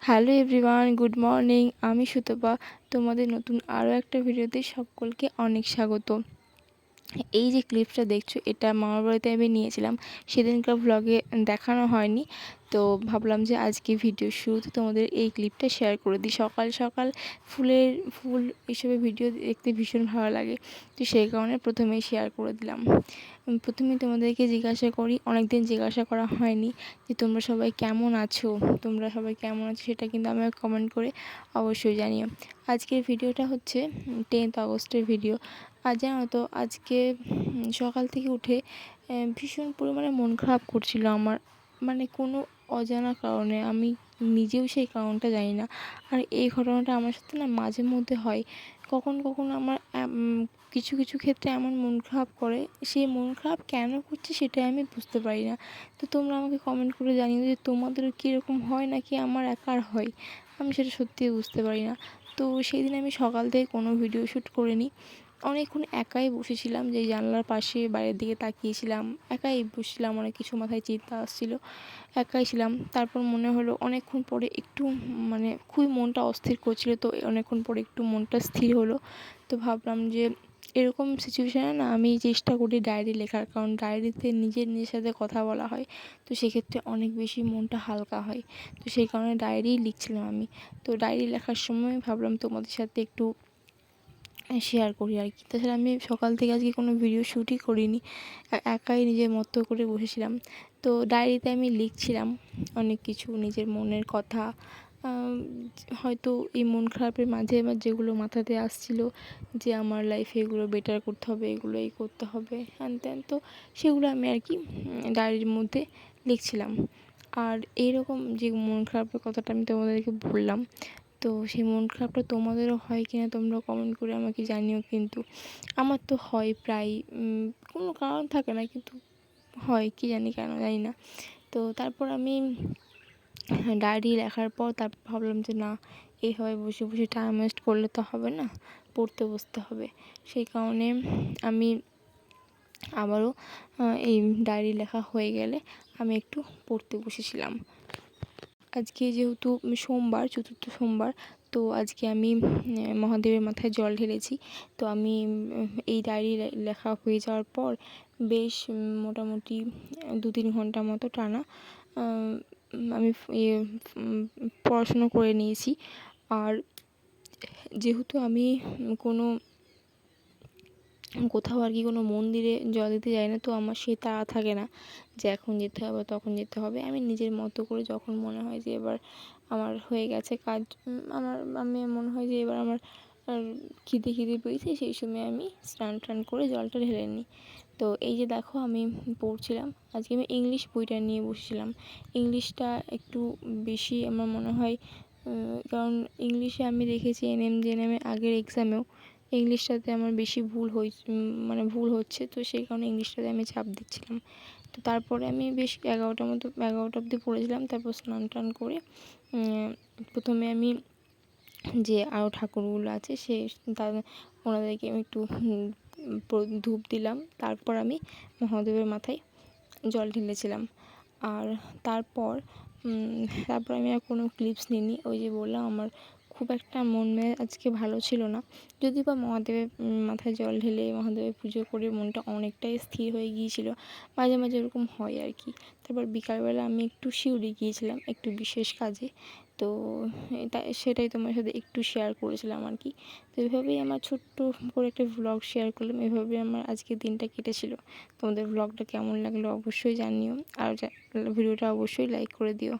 Hello everyone, good morning. আমি সুতপা। তোমাদের নতুন আরও একটা ভিডিওতে সকলকে অনেক স্বাগত। এই যে ক্লিপসটা দেখছো, এটা মামার বাড়িতে আমি নিয়েছিলাম। সেদিনকার ভ্লগে দেখানো হয়নি, তো ভাবলাম যে আজকে ভিডিও শুরুতে তোমাদের এই ক্লিপটা শেয়ার করে দিই। সকাল সকাল ফুল এসবের ভিডিও দেখতে ভীষণ ভালো লাগে, তো সেই কারণে প্রথমেই শেয়ার করে দিলাম। প্রথমে তোমাদেরকে জিজ্ঞাসা করি, অনেক দিন জিজ্ঞাসা করা হয়নি যে তোমরা সবাই কেমন আছো। সেটা কিন্তু আমাকে কমেন্ট করে অবশ্যই জানিও। আজকের ভিডিওটা হচ্ছে 10th আগস্টের ভিডিও। আর জানো তো, আজকে সকাল থেকে উঠে ভীষণ পরিমাণে মন খারাপ করছিল আমার, মানে কোনো অজানা কারণে। আমি নিজেও সেই কারণটা জানি না। আর এই ঘটনাটা আমার সাথে না মাঝে মধ্যে হয়। কখনো আমার কিছু কিছু ক্ষেত্রে এমন মন খারাপ করে, সেই মন খারাপ কেন করছে সেটাই আমি বুঝতে পারি না। তো তোমরা আমাকে কমেন্ট করে জানিও যে তোমাদেরও কীরকম হয়, নাকি আমার একার হয়। আমি সেটা সত্যিই বুঝতে পারি না। তো সেই দিন আমি সকাল থেকে কোনো ভিডিও শ্যুট করিনি। অনেকক্ষণ একাই বসেছিলাম, যে জানলার পাশে বাইরের দিকে তাকিয়েছিলাম। একাই বসেছিলাম, অনেক কিছু মাথায় চিন্তা আসছিল, একাই ছিলাম। তারপর মনে হলো অনেকক্ষণ পরে একটু, মানে খুবই মনটা অস্থির করছিল, তো অনেকক্ষণ পরে একটু মনটা স্থির হলো। তো ভাবলাম যে এরকম সিচুয়েশানে না আমি চেষ্টা করি ডায়েরি লেখার, কারণ ডায়েরিতে নিজের সাথে কথা বলা হয়, তো সেক্ষেত্রে অনেক বেশি মনটা হালকা হয়। তো সেই কারণে ডায়েরিই লিখছিলাম আমি। তো ডায়েরি লেখার সময় ভাবলাম তোমাদের সাথে একটু শেয়ার করি আর কি। তাছাড়া আমি সকাল থেকে আজকে কোনো ভিডিও শ্যুটই করিনি, একাই নিজের মতো করে বসেছিলাম। তো ডায়েরিতে আমি লিখছিলাম অনেক কিছু, নিজের মনের কথা। হয়তো এই মন খারাপের মাঝে আমার যেগুলো মাথাতে আসছিল, যে আমার লাইফে এগুলো বেটার করতে হবে, এগুলো এই করতে হবে, হ্যান ত্যান, তো সেগুলো আমি আর কি ডায়েরির মধ্যে লিখছিলাম। আর এইরকম যে মন খারাপের কথাটা আমি তোমাদেরকে বললাম, তো সেই মন খারাপটা তোমাদেরও হয় কিনা তোমরা কমেন্ট করে আমাকে জানিও। কিন্তু আমার তো হয় প্রায়, কোনো কারণ থাকে না, কিন্তু হয়, কি জানি কেন, জানি না। তো তারপর আমি ডায়েরি লেখার পর তারপর ভাবলাম যে না, এইভাবে বসে বসে টাইম ওয়েস্ট করলে তো হবে না, পড়তে বসতে হবে। সেই কারণে আমি আবারও এই ডায়েরি লেখা হয়ে গেলে আমি একটু পড়তে বসেছিলাম। আজকে যেহেতু সোমবার, চতুর্থ সোমবার, তো আজকে আমি মহাদেবের মাথায় জল ঢেলেছি। তো আমি এই ডায়েরি লেখা হয়ে যাওয়ার পর বেশ মোটামুটি 2-3 ঘন্টা মতো টানা আমি পড়াশুনো করে নিয়েছি। আর যেহেতু আমি কোথাও আর কি কোনো মন্দিরে জল দিতে যাই না, তো আমার সেই তাড়া থাকে না যে এখন যেতে হবে, তখন যেতে হবে। আমি নিজের মতো করে যখন মনে হয় যে এবার আমার হয়ে গেছে কাজ, আমি মনে হয় যে এবার আমার আর খিদে পেয়েছে, সেই সময় আমি স্নান টান করে জলটা ঢেলে নিই। তো এই যে দেখো, আমি পড়ছিলাম। আজকে আমি ইংলিশ বইটা নিয়ে বসেছিলাম। ইংলিশটা একটু বেশি আমার মনে হয়, কারণ ইংলিশে আমি দেখেছি এনএম জেএনএমের আগের এক্সামেও ইংলিশটাতে আমার বেশি ভুল হচ্ছে, তো সেই কারণে ইংলিশটাতে আমি চাপ দিচ্ছিলাম। তো তারপরে আমি বেশ 11টা অবধি পড়েছিলাম। তারপর স্নান টান করে প্রথমে আমি যে আরও ঠাকুরগুলো আছে ওনাদেরকে আমি একটু ধূপ দিলাম। তারপর আমি মহাদেবের মাথায় জল ঢেলেছিলাম। আর তারপর আমি আর কোনো ক্লিপস নিইনি। ওই যে বললাম, আমার খুব একটা মন মেজাজ আজকে ভালো ছিল না। যদিও বা মহাদেবের মাথায় জল ঢেলে মহাদেবের পুজো করে মনটা অনেকটাই স্থির হয়ে গিয়েছিল। মাঝে মাঝে এরকম হয় আর কি। তারপর বিকালবেলা আমি একটু সিউড়ি গিয়েছিলাম একটু বিশেষ কাজে। তো সেটাই তোমার সাথে একটু শেয়ার করেছিলাম আর কি। তো এভাবেই আমার ছোট্ট করে একটা ভ্লগ শেয়ার করলাম। এভাবেই আমার আজকের দিনটা কেটেছিল। তোমাদের ভ্লগটা কেমন লাগলো অবশ্যই জানিও, আর ভিডিওটা অবশ্যই লাইক করে দিও।